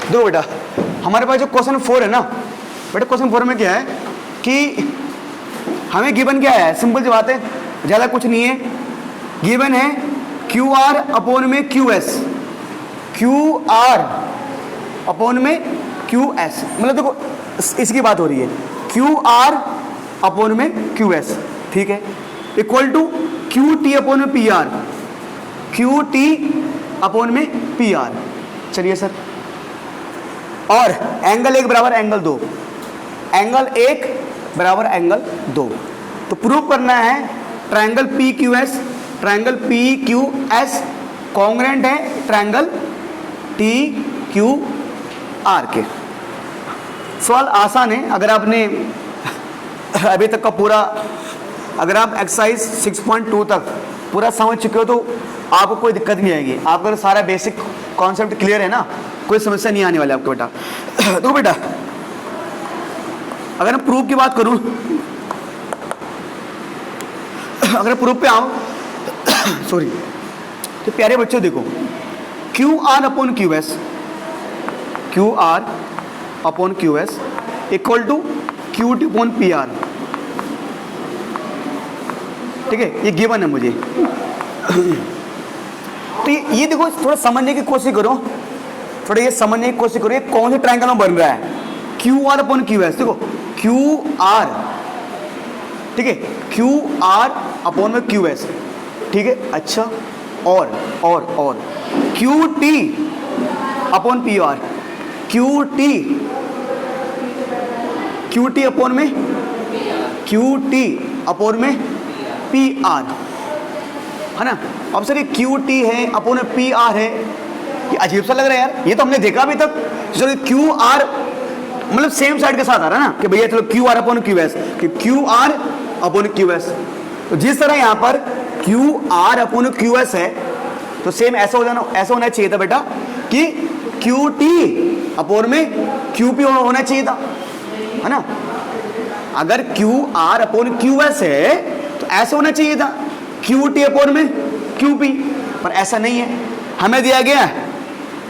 देखो बेटा, हमारे पास जो क्वेश्चन 4 है ना बेटा, क्वेश्चन 4 में क्या है कि हमें गिवन क्या है, सिंपल सी बात है, ज़्यादा कुछ नहीं है। गिवन है क्यू आर अपॉन में Q S, Q R upon में क्यू एस, मतलब देखो इसकी बात हो रही है, क्यू आर अपॉन में क्यू एस, ठीक है, equal to Q T upon में P R, Q T upon में पी आर। चलिए सर, और एंगल 1 बराबर एंगल 2, एंगल 1 बराबर एंगल 2। तो प्रूव करना है triangle P Q S, triangle P Q S congruent है ट्रायंगल टी क्यू आर के। सवाल आसान है, अगर आपने अभी तक का पूरा, अगर आप एक्सरसाइज 6.2 तक पूरा समझ चुके हो तो आपको कोई दिक्कत नहीं आएगी। आपका सारा बेसिक कॉन्सेप्ट क्लियर है ना, कोई समस्या नहीं आने वाली आपको बेटा। तो बेटा अगर मैं प्रूफ की बात करूं, अगर प्रूफ पे आऊं सॉरी, तो प्यारे बच्चों देखो, Q R upon Q S, Q R upon Q S equal to Q T upon P R, ठीक है, ये गिवन है मुझे। तो ये देखो, थोड़ा समझने की कोशिश करो, थोड़ा ये समझने की कोशिश करो, ये कौन से ट्रायंगल में बन रहा है, Q R upon Q S. देखो क्यू आर, ठीक है, क्यू आर अपॉन में क्यू एस, ठीक है, अच्छा, और Q T upon P R, Q T upon में पी आर, है ना। अब सर ये क्यू टी है अपॉन पी आर है, ये अजीब सा लग रहा है यार, ये तो हमने देखा अभी तक। चलो क्यू आर मतलब सेम साइड के साथ आ रहा है ना, कि भैया चलो Q R upon Q S, कि Q R upon Q S. तो जिस तरह यहाँ पर Q R upon Q S है, तो सेम ऐसा होना चाहिए था बेटा कि क्यू टी अपॉन में क्यू पी होना चाहिए था, है ना। अगर Q R upon Q S है तो ऐसा होना चाहिए था क्यू टी अपॉन में क्यू पी, पर ऐसा नहीं है। हमें दिया गया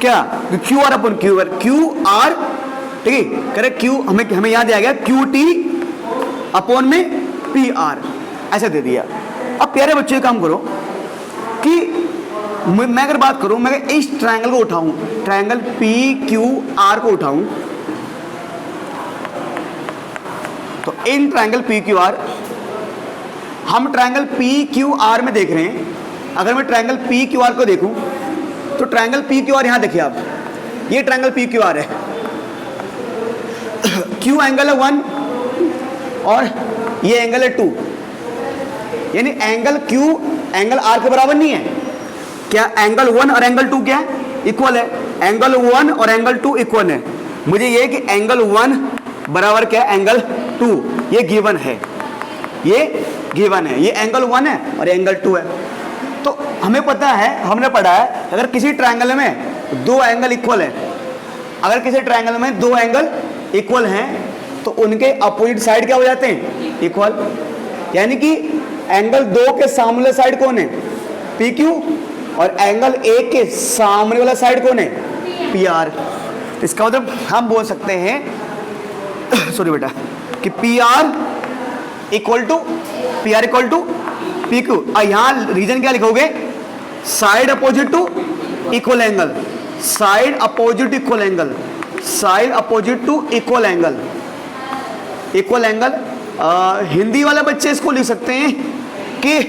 क्या, Q R upon Q R, ठीक है, करेक्ट, क्यू हमें यहाँ दिया गया क्यू टी अपॉन में पी आर, ऐसे दे दिया। अब प्यारे बच्चों काम करो कि मैं अगर बात करूं, मैं इस ट्रायंगल को उठाऊं, ट्रायंगल पी क्यू आर को उठाऊं, तो in triangle P Q R, हम ट्रायंगल पी क्यू आर में देख रहे हैं। अगर मैं ट्रायंगल पी क्यू आर को देखूं तो ट्रायंगल पी क्यू आर यहां देखिए आप, ये ट्रायंगल पी क्यू आर है, क्यू एंगल है 1 और ये एंगल है 2, यानी एंगल क्यू एंगल आर के बराबर नहीं है। क्या एंगल 1 और एंगल 2 क्या है, इक्वल है, एंगल 1 और एंगल 2 इक्वल है। मुझे ये कि एंगल 1 बराबर क्या है एंगल 2, ये गिवन है, ये गिवन है, ये एंगल 1 है और एंगल 2 है। तो हमें पता है, हमने पढ़ा है, अगर किसी ट्रायंगल में 2 एंगल इक्वल है, अगर किसी ट्रायंगल में 2 एंगल इक्वल हैं तो उनके अपोजिट साइड क्या हो जाते हैं, इक्वल। यानी कि एंगल 2 के सामने साइड कौन है, पी क्यू, और एंगल 1 के सामने वाला साइड कौन है, पी आर। इसका मतलब हम बोल सकते हैं सॉरी बेटा कि P R equal to P Q. और यहाँ रीजन क्या लिखोगे, side opposite to equal angle, side opposite equal angle, side opposite to equal angle, equal angle. Hindi वाले बच्चे इसको लिख सकते हैं कि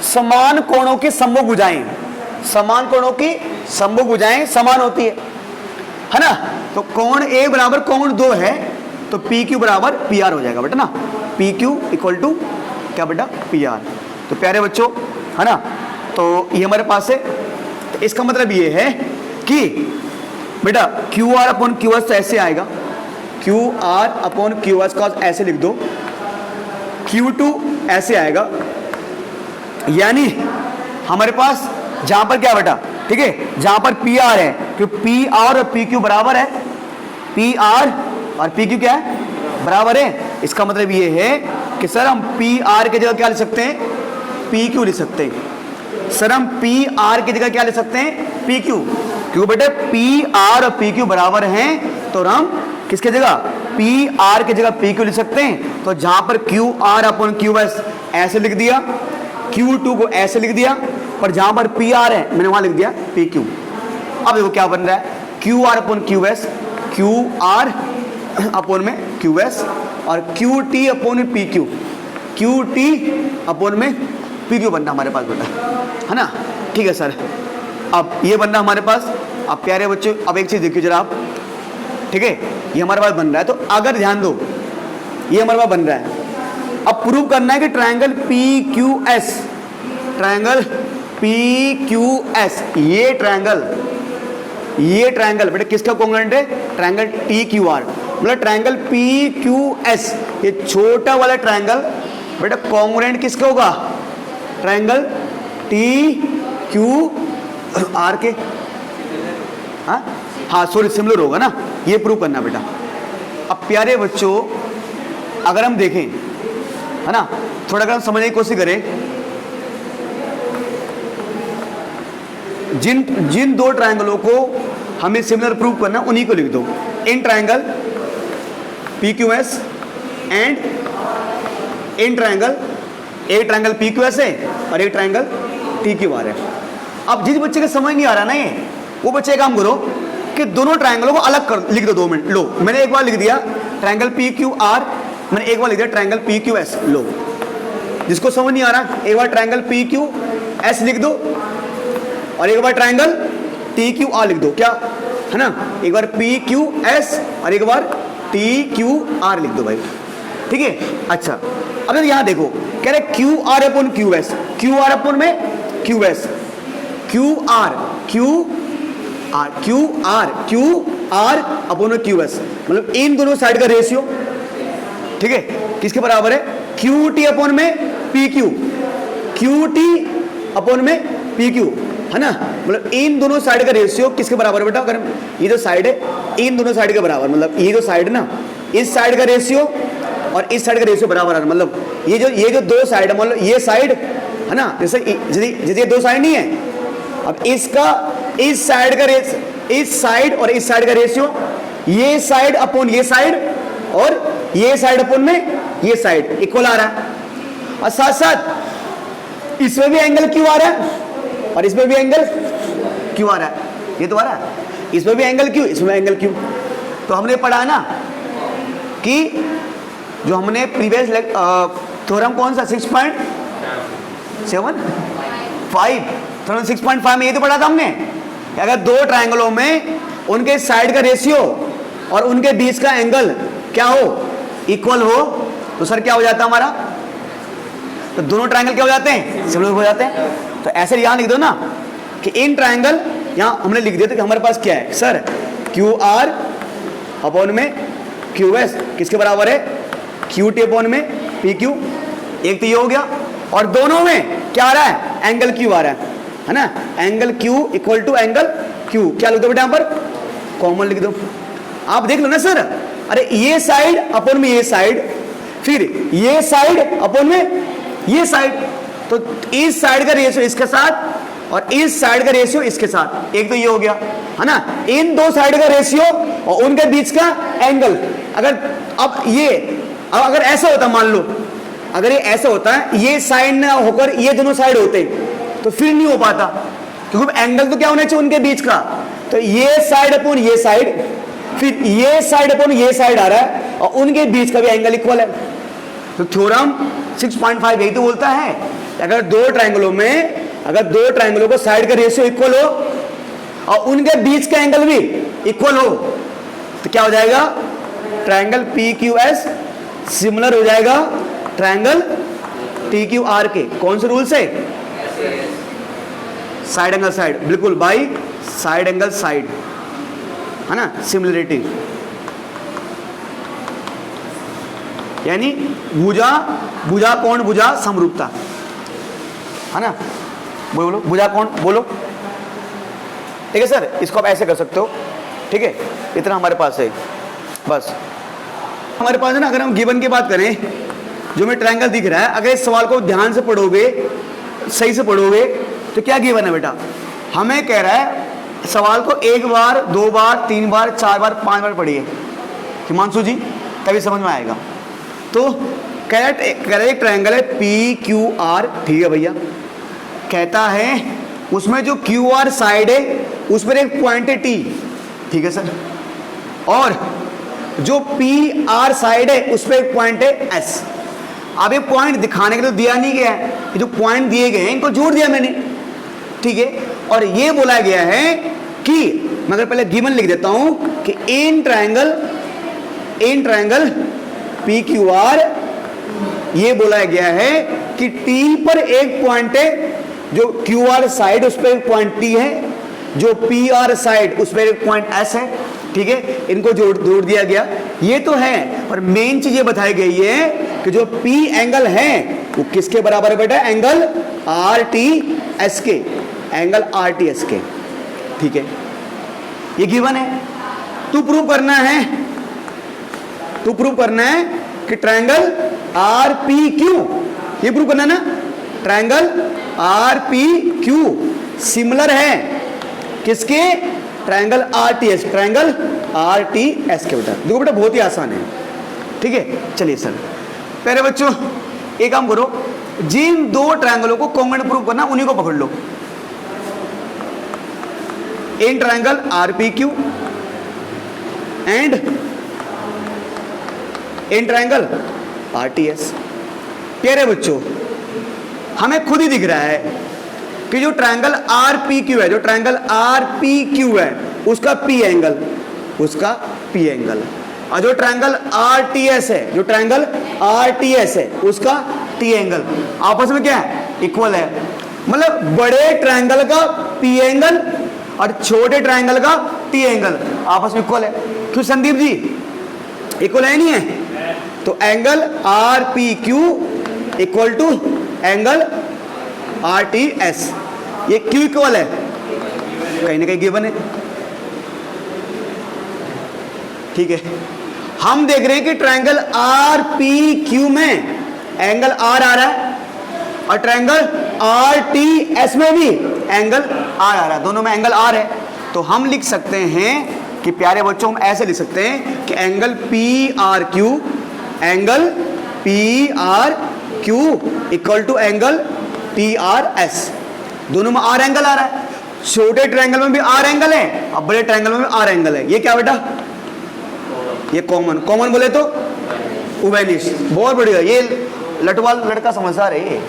समान कोणों की समभुजाएं, समान कोणों की समभुजाएं समान होती है ना। तो कोण ए बराबर कोण 2 है, तो पी क्यू बराबर पी आर हो जाएगा बेटा ना, पी क्यू इक्वल टू क्या बेटा, पी आर। तो प्यारे बच्चों, है ना, तो ये हमारे पास है। तो इसका मतलब ये है कि बेटा Q R upon Q S तो ऐसे आएगा, Q R upon Q S का ऐसे लिख दो, क्यू टू ऐसे आएगा, यानी हमारे पास जहां पर क्या बेटा, ठीक है, जहां पर पी आर है, क्योंकि पी आर और पी क्यू बराबर है, पी आर और पी क्यू क्या है, बराबर है। इसका मतलब ये है कि सर हम पी आर की जगह क्या लिख सकते हैं, पी क्यू लिख सकते हैं। सर हम पी आर की जगह क्या लिख सकते हैं, पी क्यू। क्योंकि बेटे पी आर और पी क्यू बराबर हैं, तो हम किसके जगह पी आर की जगह पी क्यू लिख सकते हैं। तो जहां पर Q R upon Q S ऐसे लिख दिया, क्यू टू को ऐसे लिख दिया, पर जहां पर पी आर है मैंने वहां लिख दिया पी क्यू। अब देखो क्या बन रहा है, Q R upon Q S, Q R upon में क्यू एस, और Q T upon P Q, Q T upon में पी क्यू बनना हमारे पास बेटा, है ना। ठीक है सर, अब ये बनना हमारे पास। अब प्यारे बच्चों अब एक चीज देखिए जरा आप, ठीक है, ये हमारे पास बन रहा है। तो अगर ध्यान दो ये हमारे पास बन रहा है, अब प्रूव करना है कि triangle P Q S, triangle P Q S, ये ट्रायंगल बेटा किसका कॉन्ग्रुएंट है, ट्रायंगल टी क्यू आर, मतलब ट्रायंगल पी क्यू एस, ये छोटा वाला ट्रायंगल बेटा कॉन्ग्रुएंट किसका होगा, ट्रायंगल टी क्यू आर के। हाँ सॉरी सिमिलर होगा ना, ये प्रूव करना बेटा। अब प्यारे बच्चों अगर हम देखें, है ना, थोड़ा अगर हम समझने की कोशिश करें, जिन दो ट्रायंगलों को हमें सिमिलर प्रूव करना उन्हीं को लिख दो। In triangle P Q S and in triangle, एक ट्रायंगल पी क्यू एस है और एक ट्रायंगल टी क्यू आर है। अब जिस बच्चे को समझ नहीं आ रहा ना ये, वो बच्चे काम करो कि दोनों ट्रायंगलों को अलग कर लिख दो 2 मिनट। लो मैंने एक बार लिख दिया ट्रायंगल पी क्यू आर, मैंने एक बार लिख दिया ट्रायंगल पी क्यू एस। लो जिसको समझ नहीं आ रहा एक बार ट्रायंगल पी क्यू एस लिख दो और एक बार ट्रायंगल टी क्यू आर लिख दो, क्या है ना, एक बार पी क्यू एस और एक बार टी क्यू आर लिख दो भाई, ठीक है। अच्छा अब यहां देखो कह रहे Q R upon Q S, Q R upon में Q S, Q R upon Q S, मतलब इन दोनों साइड का रेशियो, ठीक है, किसके बराबर है, क्यू टी अपॉन में P Q, Q T upon में पी क्यू, है ना, मतलब इन दोनों साइड का रेशियो किसके बराबर है बेटा, अगर ये जो साइड है इन दोनों साइड के बराबर, मतलब ये जो साइड है ना इस साइड का रेशियो और इस साइड का रेशियो बराबर है, मतलब ये जो दो साइड है, मतलब ये साइड है ना, जैसे ये दो साइड नहीं है, अब इसका इस साइड का रेशियो, इस साइड और इस साइड का रेशियो, ये साइड अपॉन ये साइड और ये साइड अपॉन में ये साइड इक्वल आ रहा है, और साथ साथ इसमें भी एंगल क्यू आ रहा है और इसमें भी एंगल क्यू आ रहा है, ये तो आ रहा है, इसमें भी एंगल क्यू, इसमें एंगल क्यू। तो हमने पढ़ा ना कि जो हमने प्रीवियस थ्योरम कौन सा 6.75 थ्योरम 6.5 में ये तो पढ़ा था हमने कि अगर दो ट्रायंगलों में उनके साइड का रेशियो और उनके बीच का एंगल क्या हो, इक्वल हो, तो सर क्या हो जाता है हमारा, तो दोनों ट्रायंगल क्या हो जाते हैं, सिमिलर हो जाते हैं। तो ऐसे यहां लिख दो ना कि इन ट्रायंगल, यहां हमने लिख दिया तो कि हमारे पास क्या है सर, क्यू आर अपॉन में क्यू एस किसके बराबर है, क्यू टी अपॉन में पी क्यू, एक तो ये हो गया, और दोनों में क्या आ रहा है, एंगल क्यू आ रहा है ना, angle Q equal to angle Q, क्या लिख दो बेटा यहां पर, कॉमन लिख दो। आप देख लो ना सर, अरे ये साइड अपॉन में ये साइड, फिर ये साइड अपॉन में ये साइड, तो इस साइड का रेशियो इसके साथ और इस साइड का रेशियो इसके साथ, एक तो ये हो गया है ना, इन दो साइड का रेशियो और उनके बीच का एंगल। अगर अब अगर ऐसा होता, मान लो अगर ये ऐसा होता है, ये साइड ना होकर ये दोनों साइड होते तो फिर नहीं हो पाता, क्योंकि एंगल तो क्या होना चाहिए उनके बीच का, तो ये साइड अपॉन ये साइड, फिर ये साइड अपॉन ये साइड आ रहा है और उनके बीच का भी एंगल इक्वल है। तो थ्योरम 6.5 यही तो बोलता है, अगर दो ट्रायंगलों को साइड का रेशियो इक्वल हो और उनके बीच का एंगल भी इक्वल हो तो क्या हो जाएगा, triangle P Q S similar हो जाएगा ट्रायंगल टी क्यू आर के, कौन से रूल से, साइड एंगल साइड, बिल्कुल बाई साइड एंगल साइड, है ना, सिमिलरिटी, यानी भुजा कोण भुजा समरूपता, है ना, बोलो भुजा कोण बोलो, ठीक है सर, इसको आप ऐसे कर सकते हो, ठीक है, इतना हमारे पास है बस। हमारे पास है ना, अगर हम गिवन की बात करें, जो में ट्रायंगल दिख रहा है, अगर इस सवाल को ध्यान से पढ़ोगे, सही से पढ़ोगे, तो क्या गिवन है बेटा, हमें कह रहा है सवाल को एक बार, दो बार, तीन बार, चार बार, पांच बार पढ़िए हिमांशु जी, तभी समझ में आएगा। तो कह रहे एक ट्रायंगल है पी क्यू आर, ठीक है भैया। कहता है उसमें जो क्यू आर साइड है उस पर एक पॉइंट है टी, ठीक है सर, और जो पी आर साइड है उस पर एक पॉइंट है एस। अब ये पॉइंट दिखाने के लिए दिया नहीं गया है, ये जो पॉइंट दिए गए हैं इनको जोड़ दिया मैंने, ठीक है। और ये बोला गया है कि मैं अगर पहले गिवन लिख देता हूं कि in triangle P Q R, ये बोला गया है कि टी पर एक पॉइंट है, जो क्यू आर साइड उस पर एक पॉइंट टी है, जो पी आर साइड उस पर एक पॉइंट एस है, ठीक है। इनको जोड़ दिया गया, ये तो है। पर मेन चीज ये बताई गई है कि जो पी एंगल है वो किसके बराबर है बेटा, एंगल आर टी एस के, एंगल आर टी एस के, ठीक है। ये गिवन है, तू प्रूव करना है कि ट्रायंगल आर पी क्यू, ये प्रूव करना है ना, triangle R P Q similar है किसके, triangle R T S, triangle R T S के। बेटा देखो बेटा बहुत ही आसान है, ठीक है। चलिए सर, प्यारे बच्चों एक काम करो, जिन दो ट्रायंगलों को कॉन्ग्रुएंट प्रूव करना उन्हीं को पकड़ लो। In triangle R P Q and in triangle R T S. प्यारे बच्चों हमें खुद ही दिख रहा है कि जो ट्रायंगल आर पी क्यू है, जो ट्रायंगल आर पी क्यू है उसका पी एंगल, और जो ट्रायंगल आर टी एस है, जो ट्रायंगल आर टी एस है उसका टी एंगल आपस में क्या है, इक्वल है। मतलब बड़े ट्रायंगल का पी एंगल और छोटे ट्रायंगल का टी एंगल आपस में इक्वल है। क्यों संदीप जी, इक्वल है नहीं है? तो angle R P Q equal to angle R T S, ये क्यों इक्वल है, कहीं ना कहीं गिवन है, ठीक है। हम देख रहे हैं कि ट्रायंगल आर पी क्यू में एंगल आर आ रहा है और ट्रायंगल आर टी एस में भी एंगल आर आ रहा है, दोनों में एंगल आर है। तो हम लिख सकते हैं कि प्यारे बच्चों हम ऐसे लिख सकते हैं कि angle P R Q, angle P R Q equal to angle T R S, दोनों में आर एंगल आ रहा है। छोटे ट्रायंगल में भी आर एंगल है और बड़े ट्रायंगल में भी आर एंगल है। ये क्या बेटा, ये कॉमन बोले तो उभयनिष्ठ, बहुत बढ़िया। ये लटवाल लड़का समझदार है, ये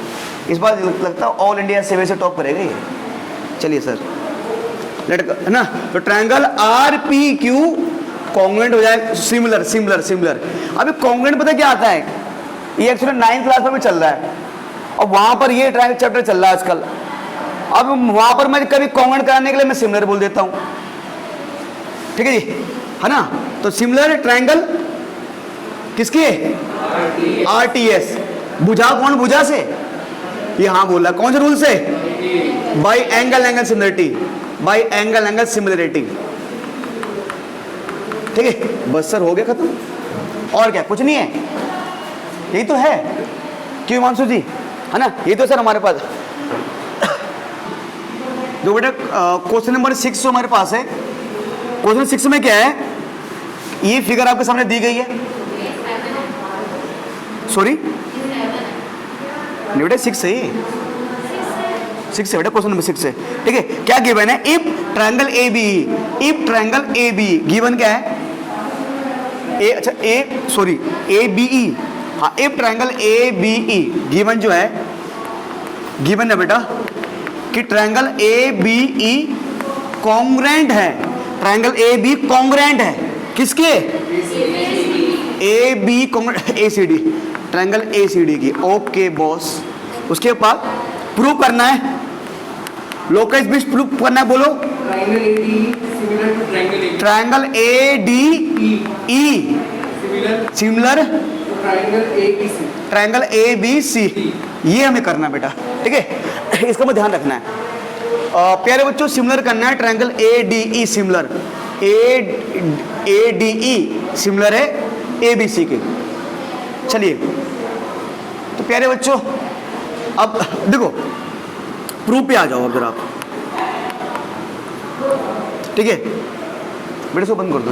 इस बार लगता है ऑल इंडिया सेवे से टॉप करेगा ये। चलिए सर, लड़का है ना, तो triangle R P Q congruent हो जाए, सिमिलर। अभी कॉन्ग्रुएंट पता क्या आता है, ये एक्चुअली 9th क्लास में भी चल रहा है और वहां पर ये ट्रायंगल चैप्टर चल रहा है आजकल। अब वहां पर मैं कभी कॉन्ग्रुएंट कराने के लिए मैं सिमिलर बोल देता हूं, ठीक है जी, है ना। तो सिमिलर ट्रायंगल किसके, आर टी एस। बुझा कौन, बुझा से ये हाँ बोला, कौन से रूल से, by angle similarity, by angle similarity, ठीक है। बस सर हो गया खत्म, और क्या, कुछ नहीं है, यही तो है। क्यों हिमांशु जी, है ना, ये तो सर हमारे पास जो बेटा क्वेश्चन नंबर 6 जो हमारे पास है, क्वेश्चन 6 में क्या है, ये फिगर आपके सामने दी गई है, सॉरी नहीं बेटा 6 है, 6 है बेटा, क्वेश्चन नंबर 6 है, ठीक है। क्या गिवन है, if triangle A B, if triangle A B, given क्या है, ए, अच्छा ए सॉरी ए बी ई, हाँ if triangle A B E given जो है, गिवन है बेटा कि triangle A B E congruent है, ट्रायंगल ए बी कॉन्ग्रुएंट है किसके, A B congruent A C D, triangle A C D की। ओके बॉस, उसके बाद प्रूव करना है, लोकस बीच प्रूव करना है, बोलो। Triangle A D E similar triangle A B C, ये हमें करना है बेटा, ठीक है। इसका हमें ध्यान रखना है प्यारे बच्चों, सिमिलर करना है triangle A D E similar, A D E similar है ए बी सी के। चलिए तो प्यारे बच्चों अब देखो प्रूफ पे आ जाओ अब जरा आप। ठीक है बेटे, इसको बंद कर दो,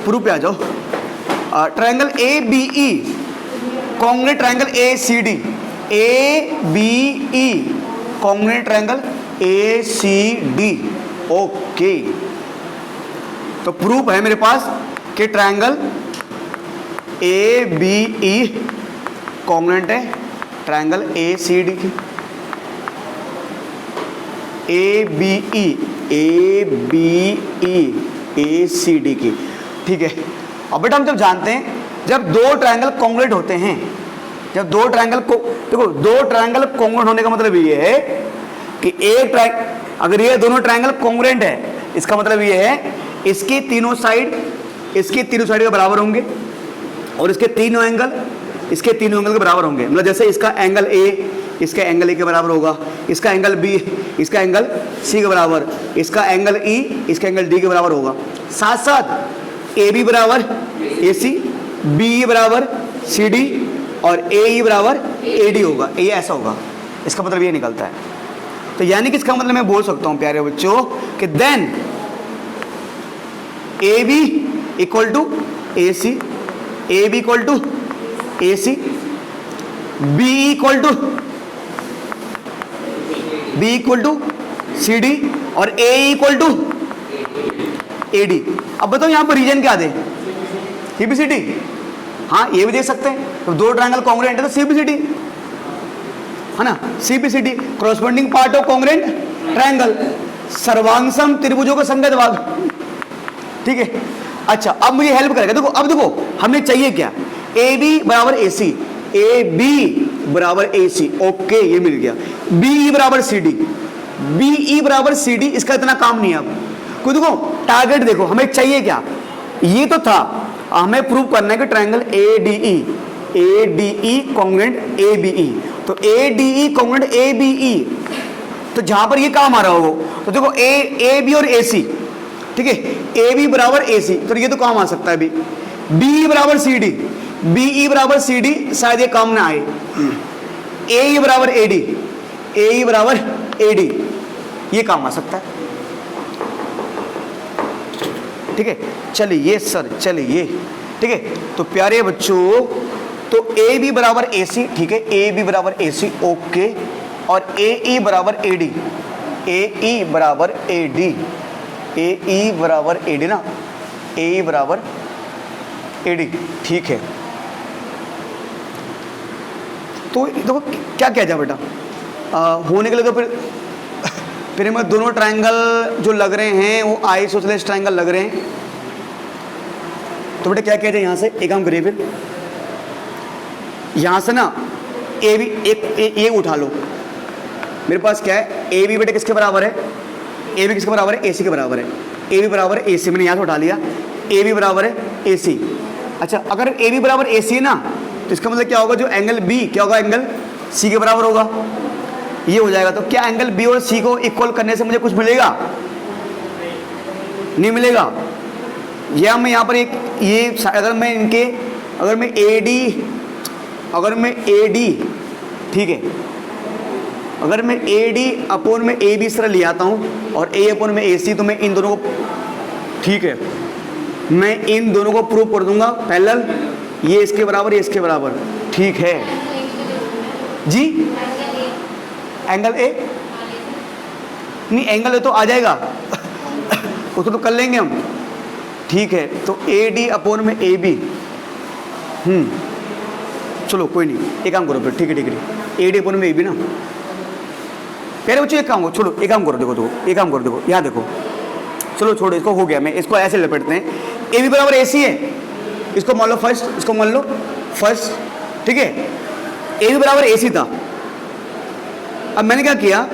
प्रूफ पे आ जाओ। Triangle A B E congruent triangle A C D, A B E congruent triangle A C D. Okay, तो प्रूफ है मेरे पास कि triangle A B E congruent है ट्रायंगल ए सी डी की। A B E C D की, ठीक है। अब बेटा हम जब जानते हैं जब दो ट्रायंगल कॉन्ग्रुएंट होते हैं, जब दो ट्रायंगल को देखो, दो ट्रायंगल कॉन्ग्रुएंट होने का मतलब ये है कि एक ट्रायंगल, अगर ये दोनों ट्रायंगल कॉन्ग्रुएंट है इसका मतलब ये है इसके तीनों साइड के बराबर होंगे और इसके तीनों एंगल के बराबर होंगे। मतलब जैसे इसका एंगल ए इसका एंगल ए के बराबर होगा, इसका एंगल बी इसका एंगल सी के बराबर, इसका एंगल ई इसका एंगल डी के बराबर होगा। साथ साथ ए बी बराबर ए सी, बी बराबर सी डी और ए ई बराबर ए डी होगा। ये ऐसा होगा, इसका मतलब ये निकलता है। तो यानी कि इसका मतलब मैं बोल सकता हूं प्यारे बच्चों कि then A B equal to A C, A B equal to A C, B equal to C D और A equal to A D. अब बताओ यहां पर रीजन क्या दे, सीबीसीडी। हाँ ये भी देख सकते हैं, तो दो ट्रायंगल कॉन्ग्रुएंट है तो सीबीसीडी है ना, CPCT corresponding part of congruent triangle, सर्वांगसम त्रिभुजों का संगत भाग, ठीक है। अच्छा अब मुझे हेल्प करेगा, देखो अब देखो हमें चाहिए क्या, ए बी बराबर ए सी, ए बी बराबर ए सी, ओके ये मिल गया। बी ई बराबर सी डी, बी ई बराबर सी डी, इसका इतना काम नहीं है। अब कोई देखो टारगेट देखो हमें चाहिए क्या, ये तो था हमें प्रूव करना है कि triangle A D E congruent A B E, तो A D E congruent A B E, तो जहां पर ये काम आ रहा हो तो देखो ए बी और ए सी, ठीक है, ए बी बराबर ए सी, तो ये तो काम आ सकता है अभी। बी बराबर सी डी, बी ई बराबर सी डी, शायद ये काम ना आए। ए ई बराबर ए डी, ए ई बराबर ए डी, ये काम आ सकता है, ठीक है। चलिए सर चलिए, ठीक है। तो प्यारे बच्चों तो ए बी बराबर ए सी, ठीक है, ए बी बराबर ए सी, ओके, और ए ई बराबर ए डी, ए ई बराबर ए डी, ए ई बराबर ए डी ना, ए ई बराबर ए डी, ठीक है। तो देखो क्या किया जाए बेटा, होने के लिए तो फिर मैं दोनों ट्रायंगल जो लग रहे हैं वो आइसोसेलेस ट्रायंगल लग रहे हैं, तो बेटा क्या किया जाए, यहाँ से एक काम करिए, फिर यहाँ से ना ए बी एक उठा लो। मेरे पास क्या है, ए बी बेटे किसके बराबर है, ए बी किसके बराबर है, ए सी के बराबर है, ए बी बराबर ए सी, मैंने यहाँ से उठा लिया, ए बी बराबर है ए सी। अच्छा अगर ए बी बराबर ए सी है ना, तो इसका मतलब क्या होगा, जो एंगल बी क्या होगा, एंगल सी के बराबर होगा, ये हो जाएगा। तो क्या एंगल बी और सी को इक्वल करने से मुझे कुछ मिलेगा, नहीं मिलेगा। या मैं यहाँ पर एक ये अगर मैं ए डी ठीक है, अगर मैं ए डी अपोन में ए बी इस तरह ले आता हूँ और ए अपोन में ए सी, तो मैं इन दोनों को, ठीक है, मैं इन दोनों को प्रूव कर दूंगा पैरेलल, ये इसके बराबर ये इसके बराबर, ठीक है जी। एंगल ए नहीं, एंगल ए तो आ जाएगा उसको तो कर लेंगे हम, ठीक है। तो ए डी अपोन में ए बी, चलो कोई नहीं, एक काम करो फिर, ठीक है ए डी अपोन में ए बी ना, पहले बच्चों एक काम करो, छोड़ो एक काम करो, देखो एक काम करो, देखो यहाँ देखो, चलो छोड़ो इसको, हो गया, मैं इसको ऐसे लपेटते हैं, ए बी बराबर ए सी है, इसको मान लो फर्स्ट, इसको मान लो फर्स्ट, ठीक है। ए बी बराबर ए सी था, अब मैंने क्या किया,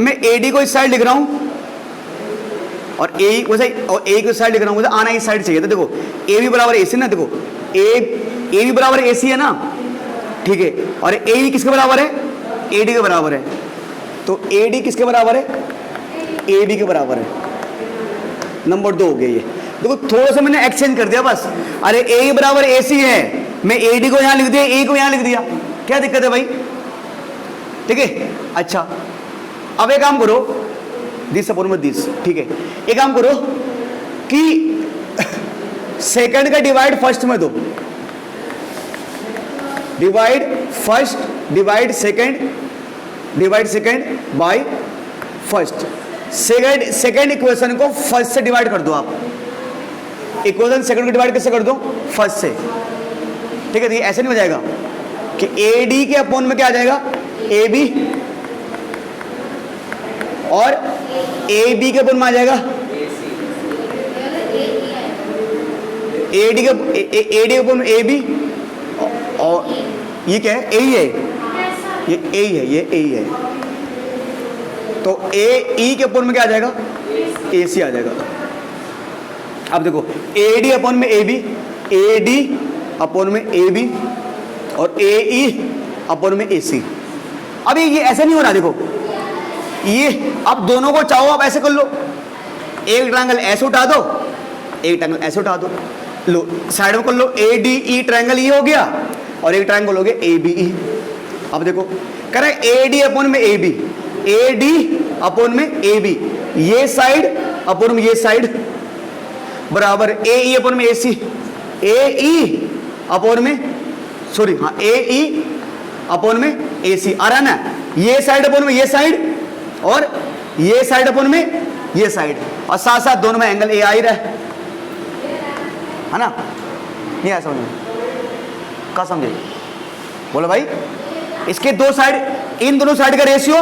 मैं ए डी को इस साइड लिख रहा हूं और ए को साइड लिख रहा हूं, मुझे आना इस साइड चाहिए था। देखो ए बी बराबर ए सी ना, देखो ए बी बराबर ए सी है ना, ठीक है, और ए बी किसके बराबर है, ए डी के बराबर है, तो ए डी किसके बराबर है, ए बी के बराबर है। नंबर 2 हो गया ये, देखो थोड़ा सा मैंने एक्सचेंज कर दिया बस, अरे ए बराबर ए सी है, मैं ए डी को यहां लिख दिया, ए को यहां लिख दिया, क्या दिक्कत है भाई, ठीक है। अच्छा अब एक काम करो, दिस अपॉन में दिस, ठीक है। एक काम करो कि सेकंड का डिवाइड फर्स्ट में दो, divide first, divide second by first. Second equation को फर्स्ट से डिवाइड कर दो आप, इक्वेशन सेकंड को डिवाइड कैसे कर दो, फर्स्ट से, ठीक है। तो ऐसे नहीं हो जाएगा कि ए डी के अपॉन में क्या आ जाएगा, ए बी, और ए बी के अपॉन में आ जाएगा ए डी के अपॉन में ए बी, और ये क्या है, ए ही है, ये ए ही है, ये ए ही है। तो ए ई के अपॉन में क्या आ जाएगा, ए सी आ जाएगा। अब देखो ए डी अपॉन में A B, A D upon में ए बी, और ए ई अपॉन में ए सी। अब ये ऐसे नहीं हो रहा, देखो ये, अब दोनों को चाहो आप ऐसे कर लो, एक ट्रायंगल ऐसे उठा दो, एक ट्रायंगल ऐसे उठा दो, लो साइड में कर लो, ए डी ई ट्रायंगल ये हो गया, और एक ट्रायंगल हो गया ए बी ई। अब देखो कह रहे ए डी अपॉन में A B, A D upon में ए बी, ये साइड अपॉन में ये साइड, बराबर ए ई अपॉन में A C, A E upon में, सॉरी हाँ, ए ई अपॉन में ए सी आ रहा ना, ये साइड अपॉन में ये साइड, और ये साइड अपॉन में ये साइड, और साथ साथ दोनों में एंगल ए आ ही रहा है ना। नहीं आया समझ में, क्या समझे, बोलो भाई। इसके दो साइड, इन दोनों साइड का रेशियो,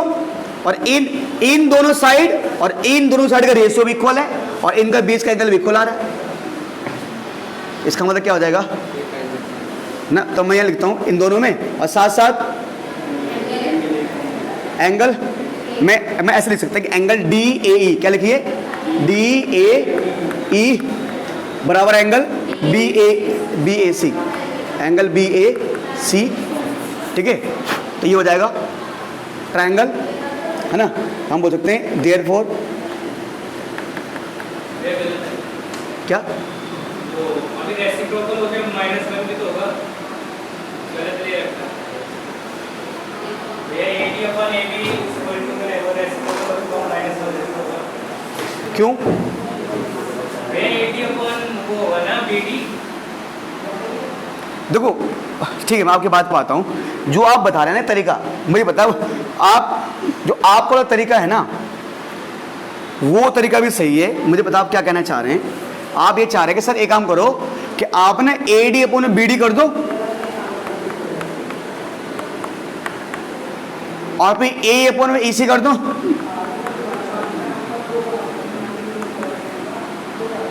और इन दोनों साइड, और इन दोनों साइड का रेशियो भी इक्वल है, और इनका बीच का एंगल भी इक्वल आ रहा है। इसका मतलब क्या हो जाएगा ना, तो मैं यहां लिखता हूं इन दोनों में, और साथ साथ एंगल, मैं ऐसे लिख सकता कि एंगल डी ए ई, क्या लिखिए, डी ए ई बराबर एंगल बी ए सी, एंगल बी ए सी, ठीक है। तो ये हो जाएगा ट्रायंगल, है ना। हम बोल सकते हैं देयरफॉर क्या, अभी रेसिप्रोकल हो गया, माइनस में भी तो होगा, गलत नहीं रखना भैया, AD upon AB equal to reciprocal तो माइनस में होगा, क्यों भैया एडी अपन वो होगा ना बीडी। देखो ठीक है, मैं आपकी बात पे आता हूँ, जो आप बता रहे हैं ना तरीका, मुझे बताओ, आप जो आपका तरीका है ना, वो तरीका भी सही है, मुझे बताओ आप क्या कहना चाह रहे हैं। आप ये चाह रहे हैं कि सर एक काम करो कि आपने A D upon B D कर दो, और फिर ए अपॉन में ई सी कर दो,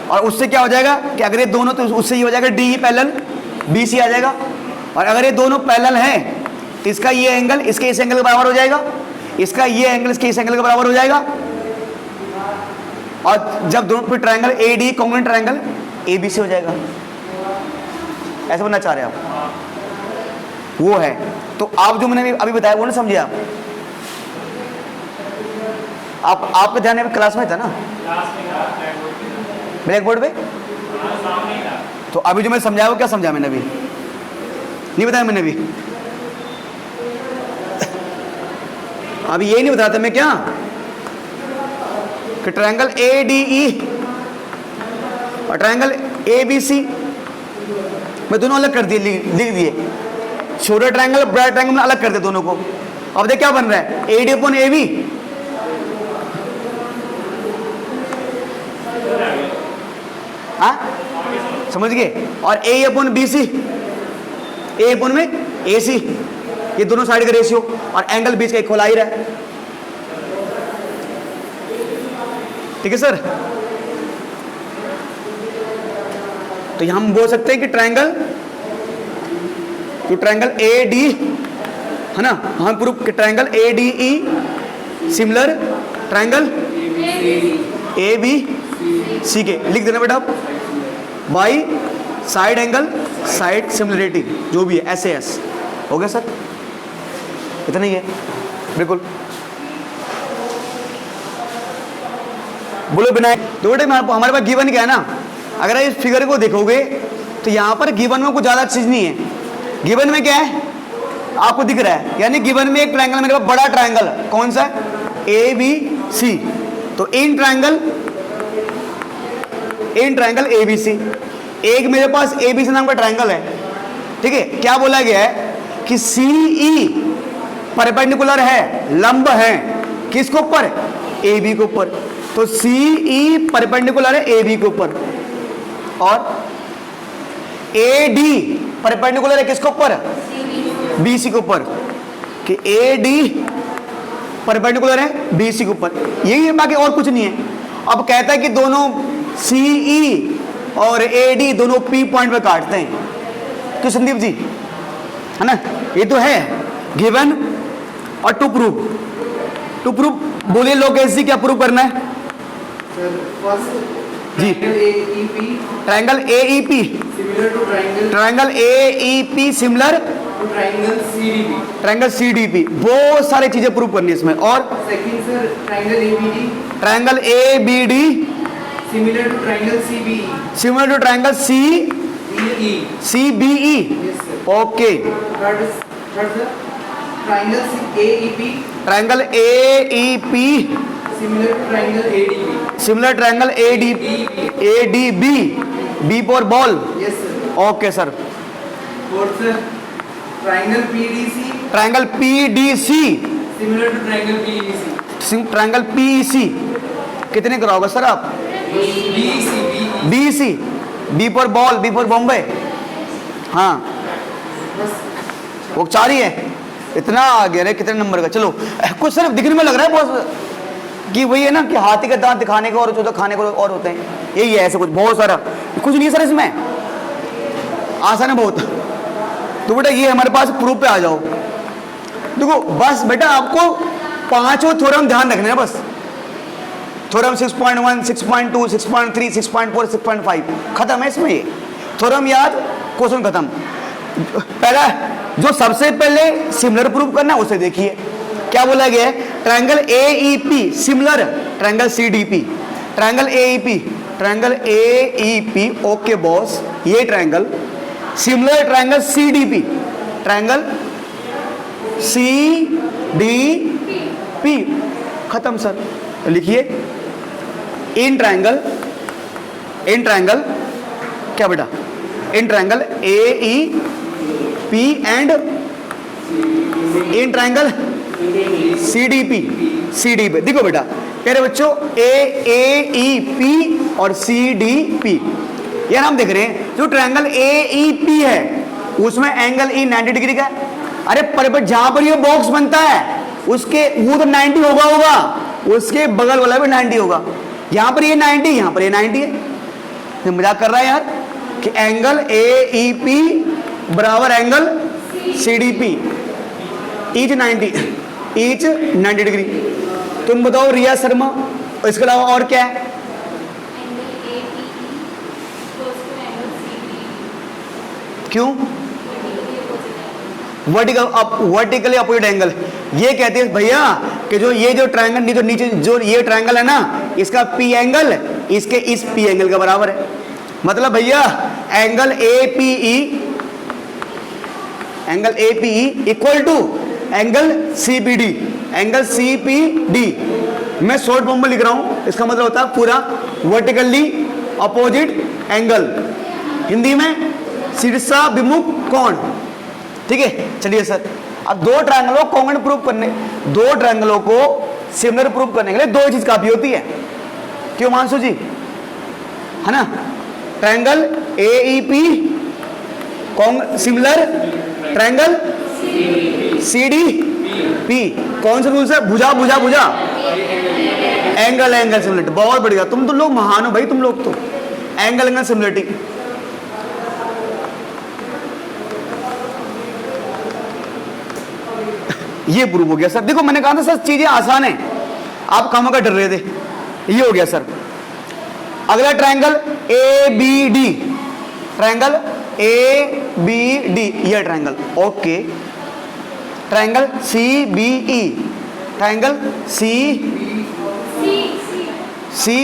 और उससे क्या हो जाएगा कि अगर ये दोनों, तो उससे ये हो जाएगा D E parallel B C आ जाएगा, और अगर ये दोनों पैरेलल हैं तो इसका ये एंगल इसके इस एंगल के बराबर हो जाएगा, इसका ये एंगल इसके इस एंगल के बराबर हो जाएगा, और जब दोनों पे triangle A D congruent triangle A B C हो जाएगा। ऐसा बनना चाह रहे हैं आप, वो है। तो आप जो मैंने अभी बताया वो नहीं समझे आप आपके ध्यान में क्लास में था ना, ब्लैक बोर्ड पे, तो अभी जो मैं समझाया वो क्या समझा मैंने, अभी नहीं बताया मैंने, अभी ये नहीं बताया था मैं क्या, कि ट्रायंगल ए डी ई और ट्रायंगल ए बी सी मैं दोनों अलग कर दिए, लिख दिए, छोटा ट्रायंगल बड़ा ट्रायंगल में अलग कर दिए दोनों को। अब देख क्या बन रहा है, A D upon A B, हाँ समझ गए, और A upon B C, A upon में ए सी, ये दोनों साइड का रेशियो, और एंगल बीच का इक्वल आ ही रहा है, ठीक है सर। तो यहां हम बोल सकते हैं कि ट्रायंगल, तो ट्रायंगल ए डी, है ना, हम प्रूफ कि triangle A D E similar triangle A B C के, लिख देना बेटा आप, by side angle side similarity जो भी है, एस ए एस हो गया सर, इतना ही है बिल्कुल। बोलो विनायक, तो बेटे हमारे पास गिवन क्या है ना, अगर इस फिगर को देखोगे तो यहाँ पर गिवन में कुछ ज़्यादा चीज़ नहीं है। गिवन में क्या है आपको दिख रहा है, यानी गिवन में एक ट्रायंगल, मेरे पास बड़ा ट्रायंगल कौन सा, ए बी सी, तो इन ट्रायंगल एबीसी, एक मेरे पास एबीसी नाम का ट्रायंगल है, ठीक है। क्या बोला गया है कि सीई परपेंडिकुलर है, लंब है किसके ऊपर, ए बी के ऊपर। तो सीई परपेंडिकुलर है ए बी के ऊपर, और ए डी परपेंडिकुलर है किसके ऊपर, बी सी के ऊपर, कि ए डी परपेंडिकुलर है बी सी के ऊपर, यही है, बाकी और कुछ नहीं है। अब कहता है कि दोनों सीई और ए डी दोनों पी पॉइंट पे काटते हैं, क्यों संदीप जी, है ना, ये तो है गिवन। और टू प्रूफ बोलिए लोग ऐसी क्या प्रूफ करना है जी, triangle A E P, triangle A E P similar triangle C D P, बहुत सारी चीजें प्रूफ करनी है इसमें। और second sir triangle A B D similar to triangle CBE, similar to triangle C B E, okay. Third sir triangle AEP triangle A E P similar to triangle ADB, similar triangle A D B, B for ball, yes sir. Okay sir. Fourth sir triangle PDC triangle P D C, similar to triangle PEC, triangle P C, कितने कराओगे sir आप, BEC B C, B for ball, B for Bombay, हाँ वो 4 ही है, इतना आ गया रे, कितने नंबर का। चलो कुछ सिर्फ दिखने में लग रहा है बहुत कि वही है ना कि हाथी के दांत दिखाने को और जो तो खाने को और होते हैं, यही है, ऐसे कुछ बहुत सारा कुछ नहीं है सर इसमें, आसान है बहुत। तो बेटा ये हमारे पास प्रूफ पे आ जाओ। देखो बस बेटा आपको 5 थ्योरम ध्यान रखने हैं बस, थ्योरम 6.1, 6.2, 6.3, 6.4, 6.5 खत्म है इसमें, ये थ्योरम याद, क्वेश्चन खत्म। पहला जो सबसे पहले सिमिलर प्रूफ करना है उसे देखिए, क्या बोला गया है, triangle A E P similar triangle C D P, triangle A E P, okay boss, ये triangle similar triangle C D P, triangle C D P, खत्म सर। तो लिखिए इन ट्रायंगल क्या बेटा, in triangle A E P and in triangle C D P, देखो बेटा प्यारे बच्चों, ए ई पी और सी डी पी, यार हम देख रहे हैं जो ट्रायंगल ए ई पी है उसमें एंगल ई 90 डिग्री का है। अरे पर जहां पर ये बॉक्स बनता है उसके वो तो 90 होगा, उसके बगल वाला भी 90 होगा, यहां पर ये 90, यहां पर ये 90 है। तो मजाक कर रहा है यार कि एंगल ए ई पी बराबर angle C D P, each 90 degree. तुम बताओ रिया शर्मा, और इसके अलावा और क्या है, क्यों वर्टिकली अपोजिट एंगल। ये कहते हैं भैया कि जो ये जो ट्रायंगल जो नीचे जो ये ट्रायंगल है ना, इसका पी एंगल इसके इस पी एंगल के बराबर है। मतलब भैया angle A P E equal to angle C P D. मैं शॉर्ट फॉर्म में लिख रहा हूं, इसका मतलब होता है पूरा वर्टिकली अपोजिट एंगल, हिंदी में शीर्षा विमुख कोण, ठीक है। चलिए सर, अब दो ट्रायंगलों को कॉन्ग्रुएंट प्रूफ करने, दो ट्रायंगलों को सिमिलर प्रूफ करने के लिए दो चीज काफी होती है, क्यों मानसू जी, है ना। Triangle A E P similar triangle C D P, कौन सा रूल है, भुजा एंगल सिमिलरिटी। बहुत बढ़िया, तुम तो लोग महान हो भाई, तुम लोग तो एंगल सिमिलरिटी। ये प्रूव हो गया सर। देखो मैंने कहा था सर चीजें आसान है, आप काम का डर रहे थे, ये हो गया सर। अगला triangle A B D, triangle A B D, ये triangle okay. Triangle C B E, triangle C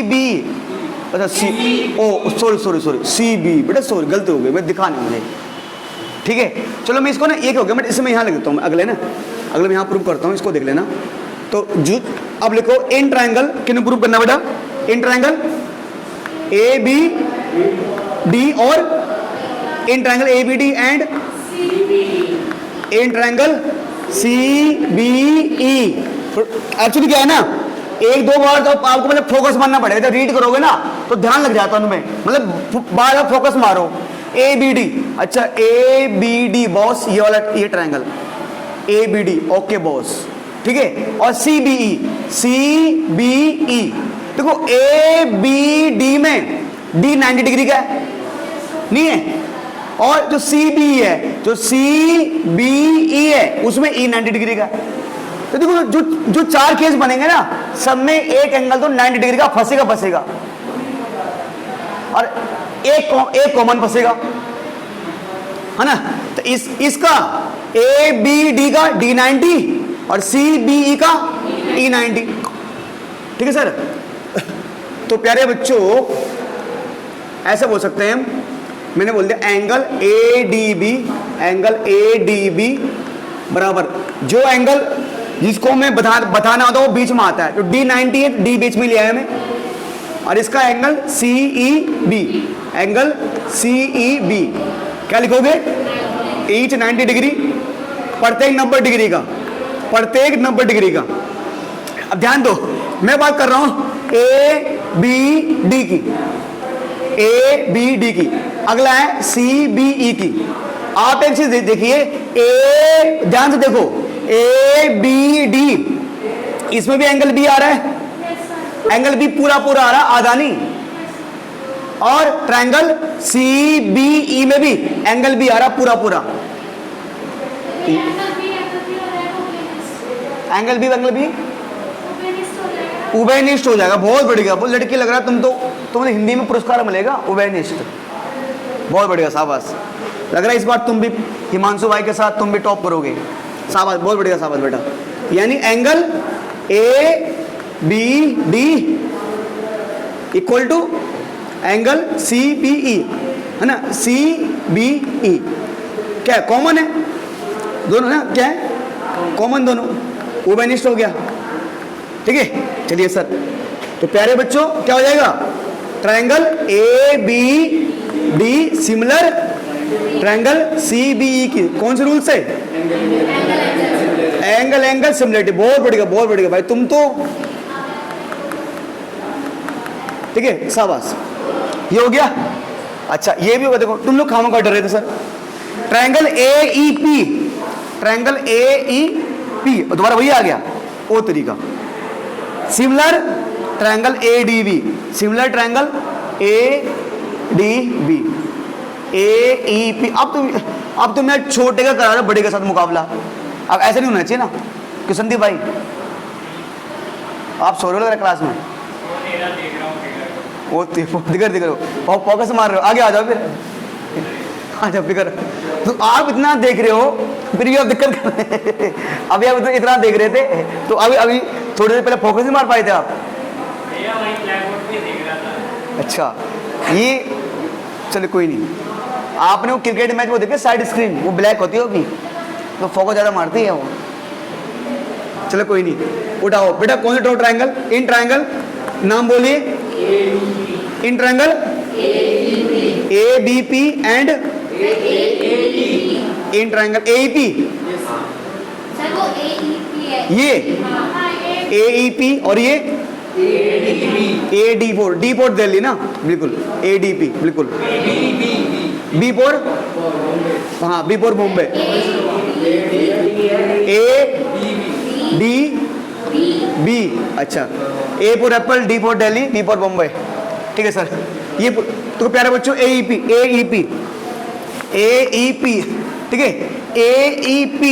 B, अच्छा C O sorry C B, बेटा सॉरी गलती हो गई, मैं दिखा नहीं मुझे, ठीक है। चलो मैं इसको ना, एक हो गया, मैं इसमें यहाँ लिख देता हूँ, अगले में यहाँ प्रूव करता हूँ, इसको देख लेना। तो जो अब लिखो इन ट्रायंगल किन प्रूव करना बेटा, in triangle A B D और in triangle A B D and in triangle C B E. Actually क्या है ना, एक दो बार तो आपको मतलब फोकस मारना पड़ेगा, जब रीड करोगे ना तो ध्यान लग जाता है उनमें, मतलब बार बार फोकस मारो। ए बी डी, अच्छा ए बी डी बॉस, ये वाला ये triangle A B D, okay boss, ठीक है। और सी बी ई, देखो ए बी डी में डी 90 डिग्री का है नहीं है, और जो सी बी है, जो सी बी ई है उसमें ई 90 डिग्री का है। तो देखो जो चार केस बनेंगे ना, सब में एक एंगल तो 90 डिग्री का फंसेगा और एक कॉमन फंसेगा, है ना। तो इसका ए बी डी का डी 90 और सी बी ई का ई 90, ठीक है सर। तो प्यारे बच्चों ऐसा बोल सकते हैं हम, मैंने बोल दिया एंगल ए डी बी बराबर जो एंगल जिसको मैं बताना होता है वो बीच में आता है, तो डी 90 है, डी बीच में लिया है हमें, और इसका angle C E B, angle C E B क्या लिखोगे, ईच 90 डिग्री, प्रत्येक 90 डिग्री का। अब ध्यान दो, मैं बात कर रहा हूं ए बी डी की, अगला है सी बी ई की। आप एक चीज देखिए, ए ध्यान से देखो, ए बी डी इसमें भी एंगल बी आ रहा है, एंगल बी पूरा आ रहा है, आधा नहीं। और ट्रायंगल सी बी ई में भी एंगल बी आ रहा पूरा। एंगल बी उभयनिष्ठ हो जाएगा, बहुत बढ़िया। वो लड़की लग रहा है तुम्हें हिंदी में पुरस्कार मिलेगा, उभयनिष्ठ, बहुत बढ़िया, शाबाश। लग रहा है इस बार तुम भी हिमांशु भाई के साथ तुम भी टॉप करोगे, शाबाश, बहुत बढ़िया, शाबाश बेटा। यानी angle A B D equal to angle C B E, है ना, सी बी ई क्या है, कॉमन है दोनों ना, क्या है कॉमन दोनों, उभयनिष्ठ हो गया, ठीक है। चलिए सर, तो प्यारे बच्चों क्या हो जाएगा, triangle A B D similar triangle C B E की कौन से रूल से, एंगल सिमिलरिटी, बहुत बढ़िया भाई तुम तो, ठीक है, शाबाश, ये हो गया। अच्छा ये भी होगा, देखो तुम लोग खामों का डर रहे थे sir, triangle A E P दोबारा वही आ गया, वो तरीका। Similar triangle A D B, similar triangle A D B, A E P. अब तुम यार छोटे का करा रहे हो बड़े के साथ मुकाबला, अब ऐसे नहीं होना चाहिए ना कि संदीप भाई आप सो रहे हो लग रहा क्लास में, वो दिख रहे हो, फोकस मार रहे हो, आगे आ जाओ फिर, आ जाओ फिकर। तो आप इतना देख रहे हो फिर ये दिक्कत कर रहे, अभी आप इतना देख रहे थे तो अभी थोड़ी देर पहले फोकस नहीं मार पाए थे आप। अच्छा ये चलो कोई नहीं, आपने वो क्रिकेट मैच वो देखे साइड स्क्रीन, वो ब्लैक होती है होगी तो फोकस ज़्यादा मारती है वो। चलो कोई नहीं, उठाओ बेटा, कौन सा ट्रायंगल, इन ट्रायंगल नाम बोलिए, in triangle A B P and in triangle A E P, ये ए ई पी और ये A D for, D for Delhi ना, बिल्कुल ए डी पी, बिल्कुल बी फोर, हाँ B for Mumbai, A D B, अच्छा A for apple, D for Delhi, B for Mumbai, ठीक है सर। ये तो प्यारे बच्चों ए ई पी, ठीक है, A E P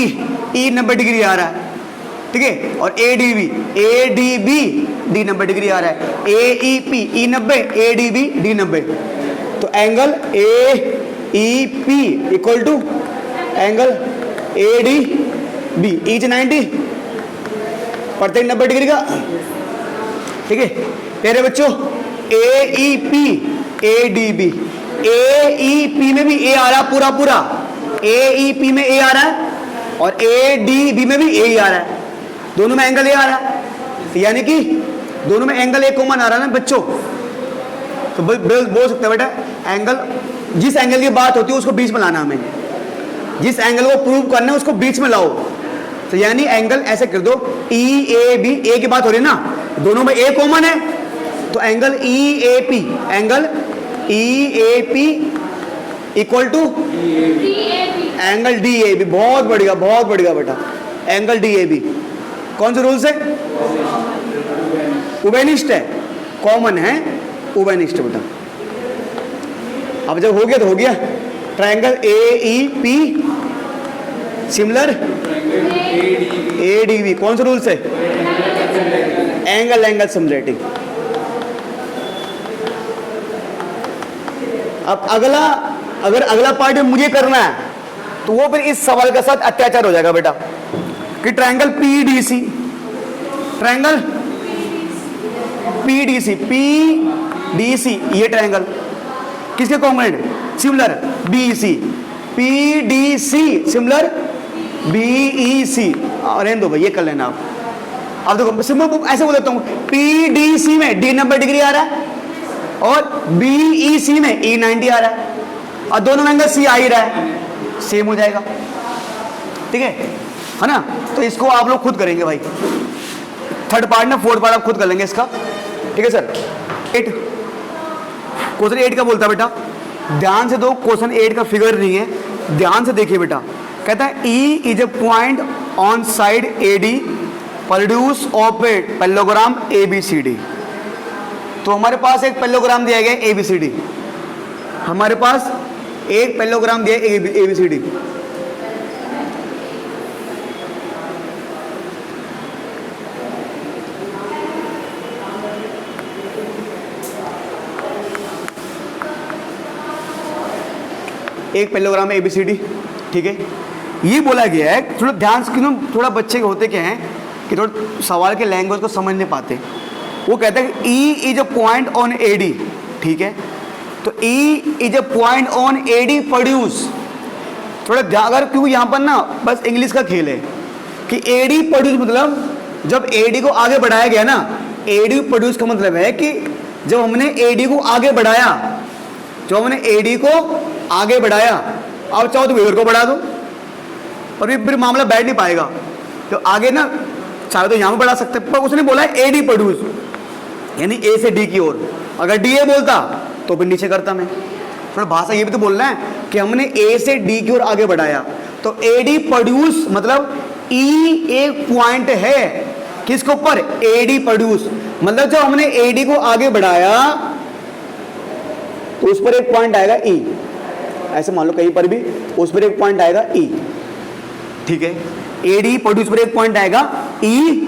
E 90 degree आ रहा है, ठीक है, और A D B D 90 degree आ रहा है, A E P E 90, A D B D 90। तो angle A E P equal to angle A D B, each 90, प्रत्येक 90 डिग्री का, ठीक है। प्यारे बच्चों A E P A D B, A E P में भी ए आ रहा पूरा, ए ई पी में ए आ रहा है और ए डी बी में भी ए आ रहा है, दोनों में एंगल ए आ रहा है, तो यानी कि दोनों में एंगल ए कॉमन आ रहा है ना बच्चों। तो बोल सकते हैं बेटा एंगल, जिस एंगल की बात होती है उसको बीच में लाना, हमें जिस एंगल को प्रूव करना है उसको बीच में लाओ। तो यानी एंगल ऐसे कर दो ई ए बी, ए की बात हो रही है ना, दोनों में ए कॉमन है, तो angle E A P, angle E A P equal to angle D A B. बहुत बढ़िया बेटा, एंगल डी ए बी कौन से रूल से? उभयनिष्ठ है, कॉमन है, उभयनिष्ठ बेटा। अब जब हो गया तो हो गया। Triangle A E P similar A D B, कौन से रूल से? Angle similarity. अब अगर अगला पार्ट मुझे करना है तो वो फिर इस सवाल के साथ अत्याचार हो जाएगा बेटा कि triangle PDC, triangle PDC, PDC ये ट्रायंगल किसके congruent? Similar BC, PDC similar BEC. रहने दो भाई, ये कर लेना आप। अब देखो सिंपल ऐसे बोल देता हूं, पीडीसी में डी 90 डिग्री आ रहा है और बीईसी में ई 90 आ रहा है, और दोनों में एंगल सी आ ही रहा है, सेम हो जाएगा। ठीक है ना? तो इसको आप लोग खुद करेंगे भाई, थर्ड पार्ट ना, फोर्थ पार्ट आप खुद कर लेंगे इसका। ठीक है सर। 8 क्वेश्चन 8 का बोलता है बेटा, ध्यान से दो, क्वेश्चन 8 का फिगर नहीं है, ध्यान से देखिए बेटा। कहता है E is a point on side A D produce of a parallelogram A B C D. तो हमारे पास एक पैरेललोग्राम दिया गया ए बी सी डी, हमारे पास एक पैरेललोग्राम दिया ए बी सी डी। एक parallelogram A B C D, ठीक है। ये बोला गया है, थोड़ा ध्यान से, क्यों थोड़ा बच्चे के होते क्या हैं कि थोड़ा सवाल के लैंग्वेज को समझ नहीं पाते। वो कहते हैं E is a point on A D, ठीक है। तो E is a point on A D produce, थोड़ा ध्यान, अगर क्योंकि यहाँ पर ना बस इंग्लिश का खेल है कि ए डी प्रोड्यूस मतलब जब ए डी को आगे बढ़ाया गया ना, ए डी प्रोड्यूस का मतलब है कि जब हमने ए डी को आगे बढ़ाया, जब हमने ए डी को आगे बढ़ाया, अब चाहो तो वेवर को बढ़ा दो और फिर मामला बैठ नहीं पाएगा। तो आगे ना चाहे तो यहाँ पर बढ़ा सकते, पर उसने बोला है ए डी प्रोड्यूस, यानी ए से डी की ओर। अगर डी ए बोलता तो फिर नीचे करता मैं। थोड़ा भाषा ये भी तो बोलना है कि हमने ए से डी की ओर आगे बढ़ाया, तो ए डी प्रोड्यूस मतलब ई एक पॉइंट है किसके ऊपर? ए डी प्रोड्यूस मतलब जब हमने ए डी को आगे बढ़ाया तो उस पर एक पॉइंट आएगा ई, ऐसे मान लो कहीं पर भी उस पर एक पॉइंट आएगा ई, ठीक है। ए डी प्रोड्यूस पर एक पॉइंट आएगा ई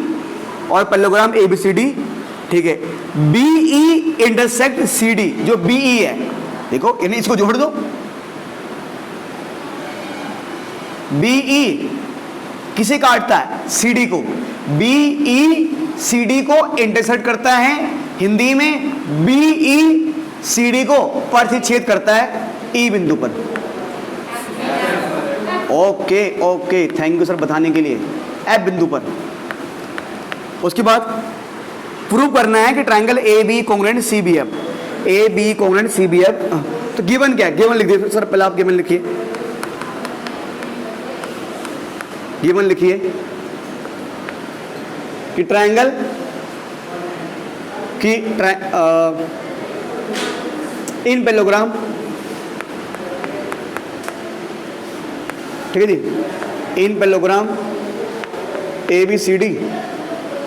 और parallelogram A B C D, ठीक है। B E intersect C D, जो बी ई है, देखो यानी इसको जोड़ दो, बी ई किसे काटता है? सी डी को। बी ई सी डी को इंटरसेक्ट करता है, हिंदी में बी ई सी डी को प्रतिच्छेद करता है ई बिंदु पर। Okay okay, thank you sir बताने के लिए। एफ बिंदु पर। उसके बाद प्रूव करना है कि triangle A B congruent C B F, A B congruent C B F. तो गिवन क्या है? गिवन लिख दीजिए सर, पहले आप गिवन लिखिए, गिवन लिखिए कि ट्रायंगल की इन पैरेललोग्राम, ठीक है जी, in parallelogram A B C D,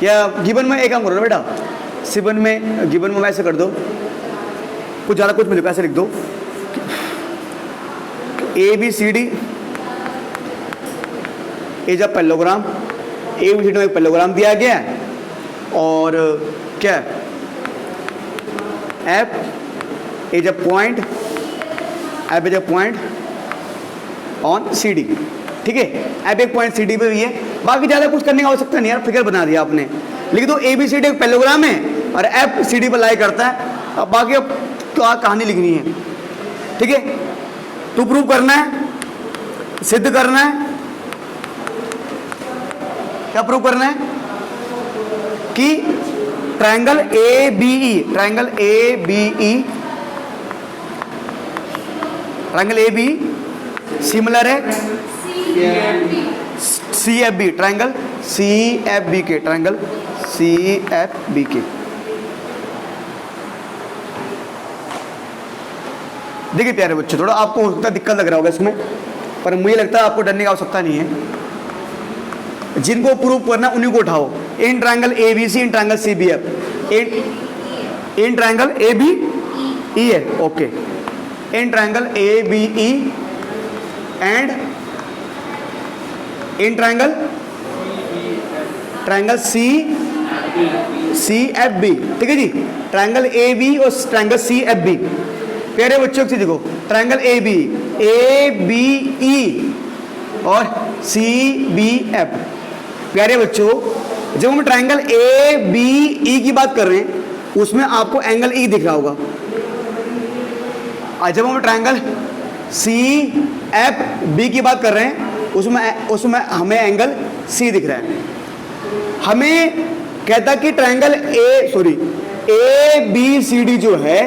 या गिवन में एक काम करो ना बेटा, गिवन में ऐसे कर दो, कुछ ज़्यादा कुछ मिलेगा, ऐसे लिख दो A B C D is a parallelogram, A B C D में एक पैरेललोग्राम दिया गया है, और क्या F is a point, F is a point on C D, ठीक है। एफ एक पॉइंट सी डी पे भी है, बाकी ज़्यादा कुछ करने की आवश्यकता नहीं यार, फिगर बना दिया आपने। लिख दो ए बी सी डी एक पैरेललोग्राम है और एफ सी डी पर लाई करता है, अब बाकी अब तो कहानी लिखनी है, ठीक है। तो प्रूव करना है, सिद्ध करना है, क्या प्रूव करना है? कि triangle A B E, triangle A B E, triangle A B similar है C F B, triangle C F B के, ट्रायंगल सी एफ बी के। देखिए प्यारे बच्चों, थोड़ा आपको हो सकता है दिक्कत लग रहा होगा इसमें, पर मुझे लगता है आपको डरने की आवश्यकता नहीं है। जिनको प्रूव करना उन्हीं को उठाओ। In triangle A B C, in triangle C B F, in triangle A B E है, okay, in triangle A B E and in triangle triangle C F B, ठीक है जी। ट्रायंगल ए बी और triangle C F B. प्यारे बच्चों से देखो, triangle A B ई और सी बी एफ। प्यारे बच्चों, जब हम ट्रायंगल ए बी ई की बात कर रहे हैं उसमें आपको एंगल ई दिख रहा होगा, और जब हम ट्रायंगल सी एफ बी की बात कर रहे हैं उसमें हमें एंगल सी दिख रहा है। हमें कहता कि triangle A B C D जो है,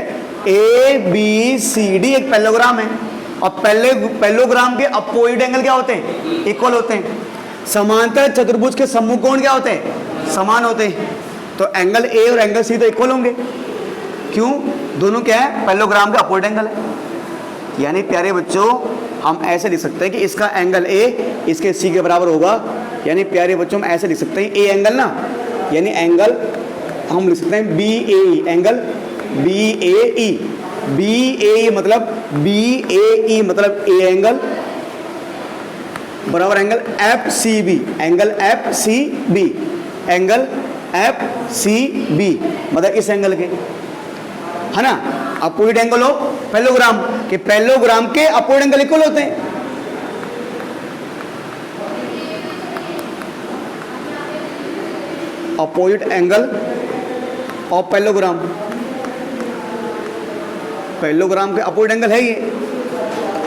ए बी सी डी एक पैरेललोग्राम है, और पैरेललोग्राम के अपोजिट एंगल क्या होते हैं? इक्वल होते हैं। समांतर चतुर्भुज के सम्मुखकोण क्या होते हैं? समान होते हैं। तो एंगल ए और एंगल सी तो इक्वल होंगे, क्यों? दोनों क्या है? पैरेललोग्राम के अपोजिट एंगल है। यानी प्यारे बच्चों, हम ऐसे लिख सकते हैं कि इसका एंगल ए इसके सी के बराबर होगा। यानी प्यारे बच्चों, हम ऐसे लिख सकते हैं, ए एंगल ना, यानी एंगल हम लिख सकते हैं B A E, angle B A E, B A मतलब बी ए ई मतलब ए एंगल बराबर angle F C B, angle F C B, angle F C B मतलब इस एंगल के, है ना। अपोजिट एंगल हो पैरेललोग्राम के, पैरेललोग्राम के अपोजिट एंगल इक्वल होते हैं। अपोजिट एंगल और पैरेललोग्राम, पैरेललोग्राम के अपोजिट एंगल है ये,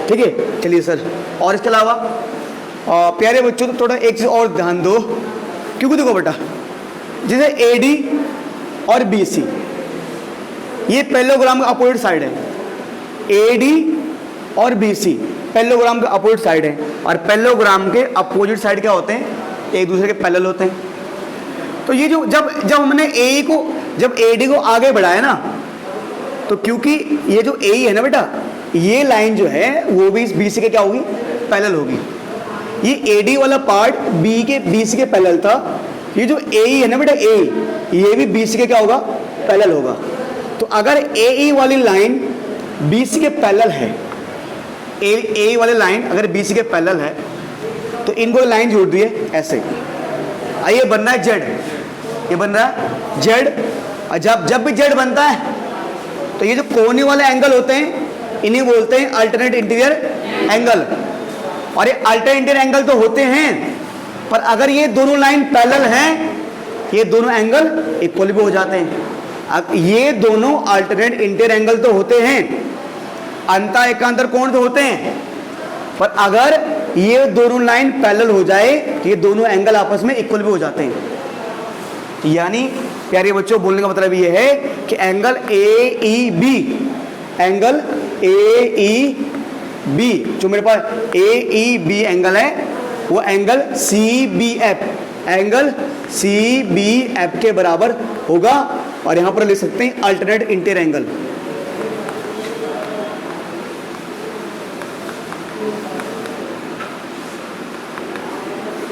ठीक है। चलिए सर, और इसके अलावा प्यारे बच्चों तो थोड़ा एक चीज और ध्यान दो, क्योंकि देखो बेटा, जैसे ए डी और बी सी ये पैरेललोग्राम का अपोजिट साइड है। ए डी और बी सी पैरेललोग्राम के अपोजिट साइड है, और पैरेललोग्राम के अपोजिट साइड क्या होते हैं? एक दूसरे के पैरेलल होते हैं। तो ये जो जब हमने जब ए डी को आगे बढ़ाया ना, तो क्योंकि ये जो ए है ना बेटा, ये लाइन जो है वो भी बी सी के क्या होगी? पैरेलल होगी। ये ए डी वाला पार्ट बी सी के पैरेलल था। ये जो ए है ना बेटा, ये भी बी सी के क्या होगा? पैरेलल होगा। तो अगर ए वाली लाइन बी सी के पैरेलल है, ए वाली लाइन अगर बी सी के पैरेलल है, तो इनको लाइन जोड़ दी है ऐसे, ये बन रहा है जेड, ये बन रहा है जेड। और जब भी जेड बनता है तो ये जो कोने वाले एंगल होते हैं इन्हें बोलते हैं अल्टरनेट इंटीरियर एंगल। और ये अल्टरनेट इंटीरियर एंगल तो होते हैं, पर अगर ये दोनों लाइन पैरेलल हैं, ये दोनों एंगल इक्वल भी हो जाते हैं। अब ये दोनों अल्टरनेट इंटीरियर एंगल तो होते हैं, अंतर एकांतर कोण तो होते हैं, पर अगर ये दोनों लाइन पैरेलल हो जाए तो ये दोनों एंगल आपस में इक्वल भी हो जाते हैं। यानी प्यारे बच्चों, बोलने का मतलब ये है कि angle A E B, angle A E B जो मेरे पास ए ई बी एंगल है, वो angle C B F, angle C B F के बराबर होगा। और यहां पर लिख सकते हैं alternate interior angle.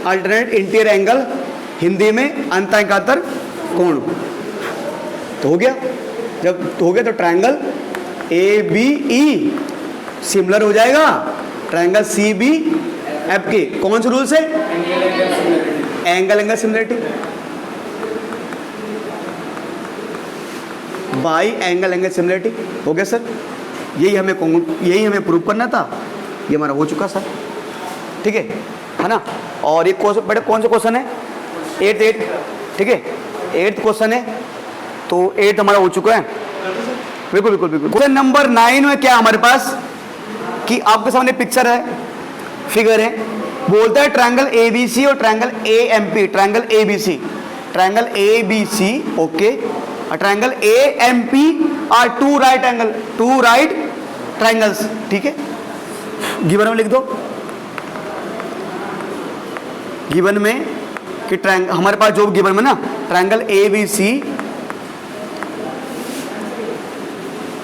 Alternate interior angle Hindi में अंतःएकांतर कोण। तो हो गया, जब हो गया तो triangle A B E similar हो जाएगा ट्रायंगल सी बी एफ के। कौन से रूल से? Angle similarity by angle similarity. हो गया सर, यही हमें प्रूव करना था, ये हमारा हो चुका सर, ठीक है ना। और ये बेटा कौन सा क्वेश्चन है? 8, ठीक है, 8th क्वेश्चन है, तो 8 हमारा हो चुका है। बिल्कुल बिल्कुल बिल्कुल। क्वेश्चन नंबर 9 में क्या हमारे पास कि आपके सामने पिक्चर है, फिगर है, बोलता है ट्रायंगल एबीसी और triangle A M P, triangle A B C triangle A B C, okay, और triangle A M P are two right triangles, ठीक है। गिवन में लिख दो, गिवन में कि ट्रायंगल हमारे पास जो गिवन में ना triangle A B C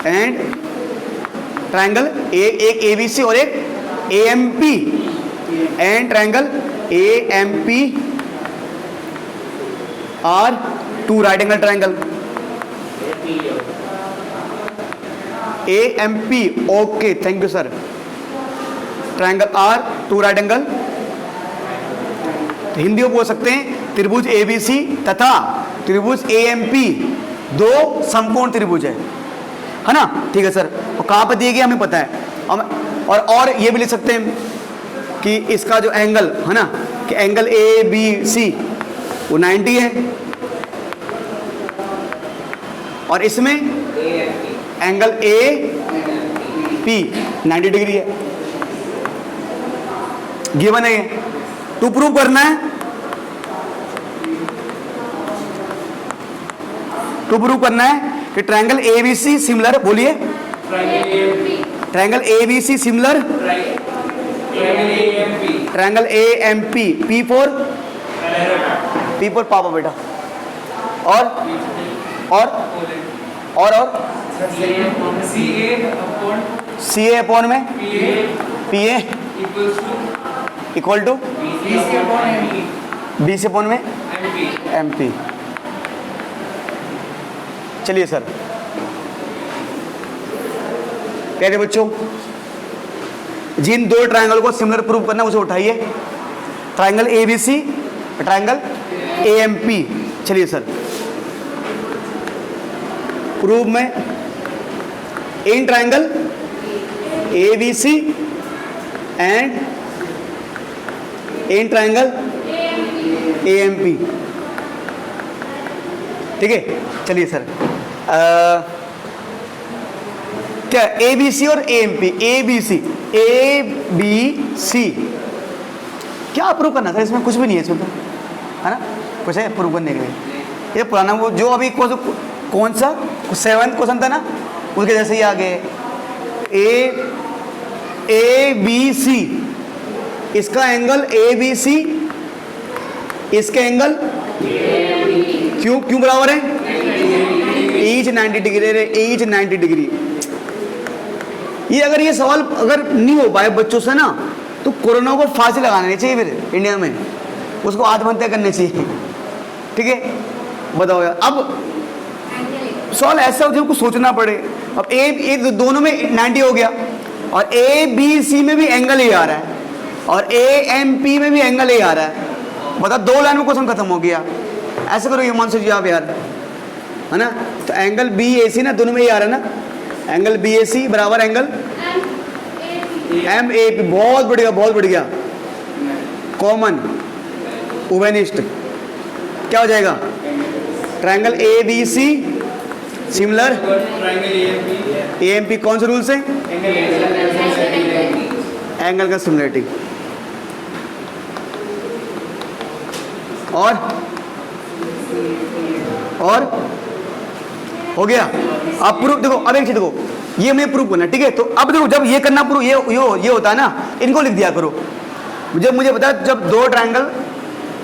and triangle एक ए बी सी और एक A M P and triangle A M P are two right angle triangle A M P, okay, thank you sir. Triangle are two right angle, तो हिंदी में बोल सकते हैं त्रिभुज ABC तथा त्रिभुज एएमपी दो समकोण त्रिभुज है ना, ठीक है सर। और कहाँ पर दिए गए हमें पता है। और ये भी लिख सकते हैं कि इसका जो एंगल है ना कि एंगल ए बी सी वो 90 है, और इसमें एंगल ए पी 90 डिग्री है। गिवन है ये, टू प्रूव करना है, टू प्रूव करना है कि ट्रायंगल एबीसी सिमिलर, बोलिए triangle ABC similar triangle A M P, P four पापा बेटा, और सी ए अपॉन में P A equal to B C upon में एम पी। चलिए सर, कहते बच्चों जिन दो ट्रायंगल को सिमिलर प्रूव करना उसे उठाइए, triangle A B C, triangle A M P. चलिए सर, प्रूव में in triangle A B C and in triangle A M P, ठीक है। चलिए सर, क्या ए बी सी और A M P, A B C क्या prove करना था? इसमें कुछ भी नहीं है, इसमें तो है ना, कुछ है प्रूव करने के लिए? ये पुराना वो जो अभी कौन सा 7th क्वेश्चन था ना, उसके जैसे ही आगे ए बी सी, इसका एंगल ए बी सी, इसके एंगल क्यों बराबर है? ईच 90 डिग्री है, ईच 90 डिग्री। ये अगर ये सवाल अगर नहीं हो पाए बच्चों से ना, तो कोरोना को फांसी लगानी चाहिए फिर इंडिया में, उसको आत्महत्या करनी चाहिए, ठीक है। बताओ यार, अब सवाल ऐसा हो जिसको सोचना पड़े। अब ए दोनों में 90 हो गया, और ए बी सी में भी एंगल ही आ रहा है, और ए एम पी में भी एंगल ही आ रहा है। बता, 2 लाइन में क्वेश्चन खत्म हो गया। ऐसे करो, ये मान सोचिए आप यार, है ना, तो एंगल बी ए सी ना दोनों में ही आ रहा है ना, एंगल बी ए सी बराबर एंगल एम ए पी। बहुत बढ़िया, कॉमन उभयनिष्ठ क्या हो जाएगा? Triangle A B C similar A M P, कौन से रूल से? एंगल का सिमिलरिटी। और हो गया। अब प्रूफ देखो, अब एक चीज देखो, ये मैं प्रूफ करना, ठीक है। तो अब देखो, जब ये करना प्रूफ ये होता है ना, इनको लिख दिया करो। जब मुझे पता है जब दो ट्रायंगल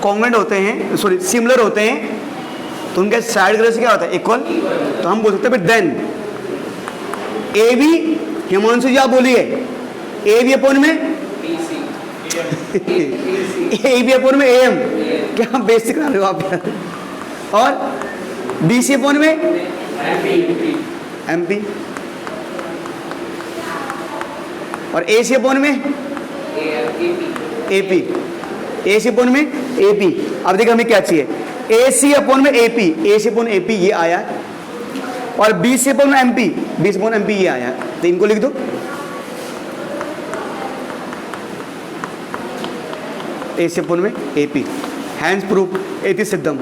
कॉन्ग्रुएंट होते हैं, सॉरी सिमिलर होते हैं, तो उनके साइड रेशियो क्या होता है? इक्वल। तो हम बोल सकते हैं देन ए बी, हिमांशु जी आप बोलिए, ए बी अपॉन में ए बी अपॉन में ए एम, क्या बेसिक करा रहे हो आप यार? और बी सी अपॉन में एम पी, और ए सी अपॉन में A P, A C upon में ए पी। अब देखिए हमें क्या चाहिए, ए सी अपॉन में A P, A C upon A P ये आया है, और बी सी अपॉन में M P, B C upon M P ये आया है। तो इनको लिख दो, ए सी अपॉन में ए पी, हैंस प्रूफ एति सिद्धम।